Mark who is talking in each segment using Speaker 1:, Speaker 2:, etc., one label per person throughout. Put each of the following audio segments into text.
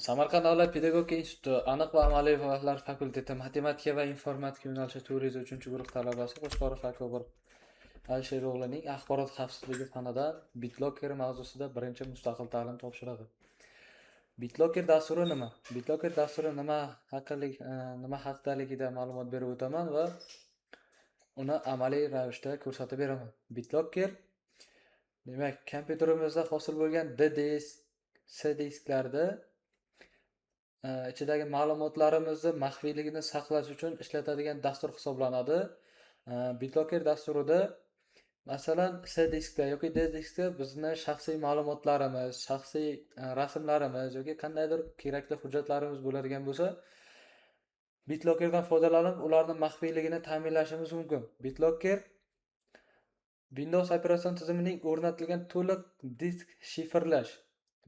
Speaker 1: Samarqand davlat pedagogika instituti aniq va amaliy fanlar fakulteti matematika va informatika yo'nalishi 403 guruh talabasi Qo'chqorov Akobir Alisher o'g'lining axborot xavfsizligi fanidan BitLocker mavzusida birinchi mustaqil ta'lim topshirig'i. BitLocker dasturi nima? BitLocker dasturi nima haqdaligida ma'lumot berib o'taman va uni amaliy ravishda ko'rsatib beraman. BitLocker demak, kompyuterimizda hosil bo'lgan D disk, C disklarda ichidagi ma'lumotlarimizni maxfiyligini saqlash uchun ishlatadigan dastur hisoblanadi. BitLocker dasturida masalan C diskda yoki D diskda bizni shaxsiy ma'lumotlarimiz, shaxsiy rasmlarimiz yoki qandaydir kerakli hujjatlarimiz bo'ladigan bo'lsa, BitLockerdan foydalanib ularni maxfiyligini ta'minlashimiz mumkin. BitLocker Windows operatsion tizimining o'rnatilgan to'liq disk shifrlash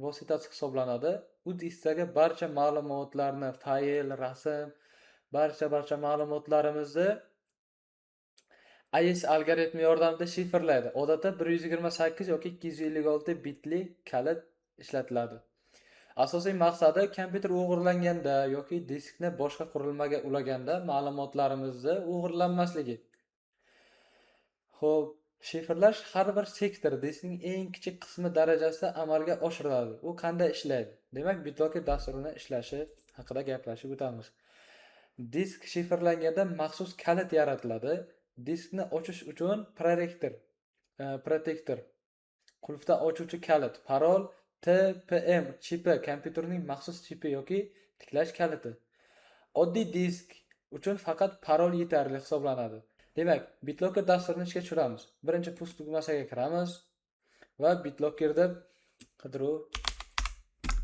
Speaker 1: vositasi hisoblanadi. U diskdagi barcha ma'lumotlarni, fayl, rasm, barcha ma'lumotlarimizni AES algoritmi yordamida shifrlaydi. Odatda 128 yoki 256 bitli kalit ishlatiladi. Asosiy maqsadi kompyuter o'g'irlanganda yoki diskni boshqa qurilmaga ulaganda ma'lumotlarimizni o'g'irlanmasligi. Xo'p, shifrlash har bir sektor diskning eng kichik qismi darajasida amalga oshiriladi. U qanday ishlaydi? Demak, BitLocker dasturining ishlashi haqida gaplashib o'tamiz. Disk shifrlanganda maxsus kalit yaratiladi. Diskni ochish uchun protektor, qulfdan ochuvchi kalit, parol, TPM chipi, kompyuterning maxsus chipi yoki tiklash kaliti. Oddiy disk uchun faqat parol yetarli hisoblanadi. Demak, BitLocker dasturini ishga tushiramiz. Birinchi push tugmasiga kiramiz va BitLockerda qidiruv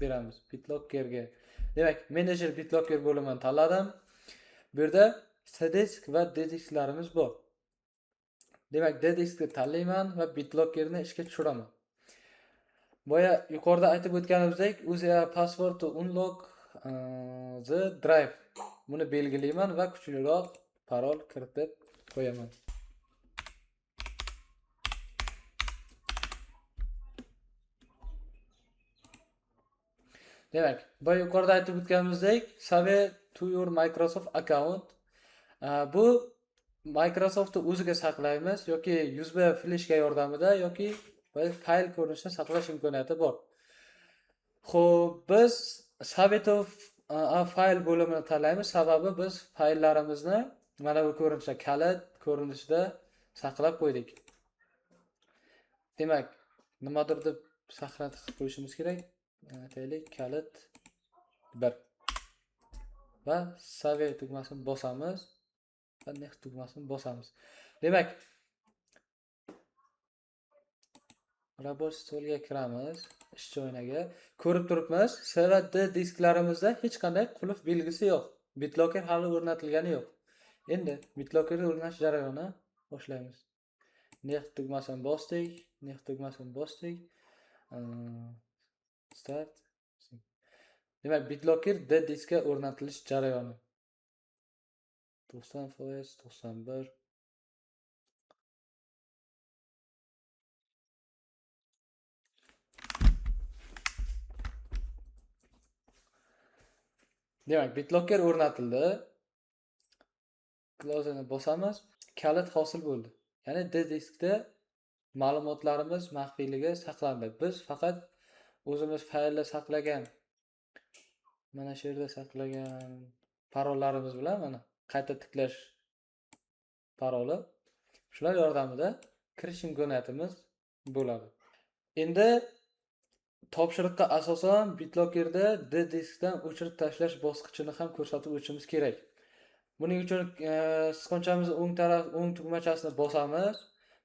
Speaker 1: beramiz. BitLockerga. Demak, menejer BitLocker bo'limini tanladim. Bu yerda C disk va D disklarimiz bor. Demak, D diskni tanlayman va BitLockerni ishga tushiraman. Boya yuqorida aytib o'tganimizdek, use password to unlock the drive. Buni belgilayman va kuchliroq parol kiritib qo'yaman. Demak, boya yuqorida aytib o'tganimizdek, save to your Microsoft account. Bu Microsoftni o'ziga saqlaymiz yoki USB fleshka yordamida yoki fayl ko'rinishida saqlash imkoniyati bor. Xo'p, biz save to fayl bo'limini tanlaymiz, sababi biz fayllarimizni mana bu ko'rinishda kalit ko'rinishida saqlab qo'ydik. Demak, nimadir deb saqlanib qo'yishimiz kerak. Aytaylik, kalit 1 va save tugmasini bosamiz. Va next tugmasini bosamiz. Demak, robot stolga kiramiz, ish joyinaga. Ko'rib turibmiz, C va D disklarimizda hech qanday qulf belgisi yo'q. BitLocker hali o'rnatilgani yo'q. Endi BitLockerni o'rnatish jarayonini boshlaymiz. Next tugmasini bosdik. Start. Demak, BitLocker D diskga o'rnatilish jarayoni. 90%, 91. Demak, BitLocker o'rnatildi. Close'ni bosamiz, kalit hosil bo'ldi. Ya'ni D diskda ma'lumotlarimiz maxfiyligi saqlandi. Biz faqat o'zimiz faylda saqlagan, mana shu yerda saqlagan parollarimiz bilan mana qayta tiklash paroli, shular yordamida kirish imkoniyatimiz bo'ladi. Endi topshiriqqa asosan BitLockerda D diskdan o'chirib tashlash bosqichini ham ko'rsatib o'tishimiz kerak. Buning uchun sichqonchamizni o'ng tugmachasini bosamiz.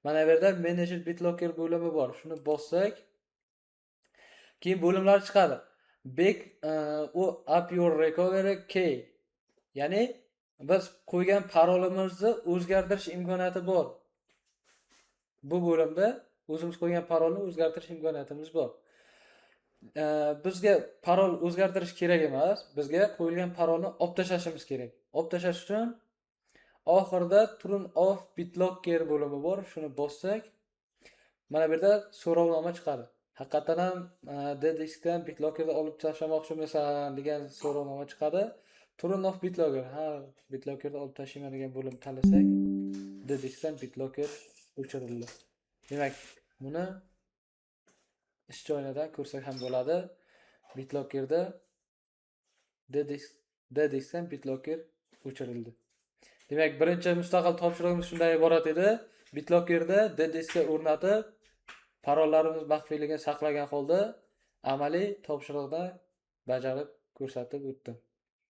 Speaker 1: Mana bu yerda Manage BitLocker bo'limi bor. Shuni bossak, keyin bo'limlar chiqadi. Back up your recovery key. Ya'ni biz qo'ygan parolimizni o'zgartirish imkoniyati bor. Bu bo'limda o'zimiz qo'ygan parolni o'zgartirish imkoniyatimiz bor. Bizga parol o'zgartirish kerak emas. Bizga qo'yilgan parolni olib tashlashimiz kerak. Olib tashlash uchun oxirida turn off BitLocker bo'limi bor. Shuni bossak, mana bu yerda so'rovnoma chiqadi. Haqiqatan ham D-diskdan BitLocker'da olib tashlamoqchimisan degan so'rovnoma chiqadi. Turn off BitLocker. Ha, BitLocker'da olib tashlayman degan bo'limni tanlasak, D-diskdan BitLocker o'chirildi. Demak, buni ish joyidan ko'rsak ham bo'ladi. BitLocker'da D-diskdan BitLocker o'chirildi. Demak, birinchi mustaqil topshirig'imiz shundan iborat edi. BitLocker'da D-diskga o'rnatib, parollarimiz maxfiyligini saqlagan holda amaliy topshiriqni bajarib ko'rsatib o'tdim.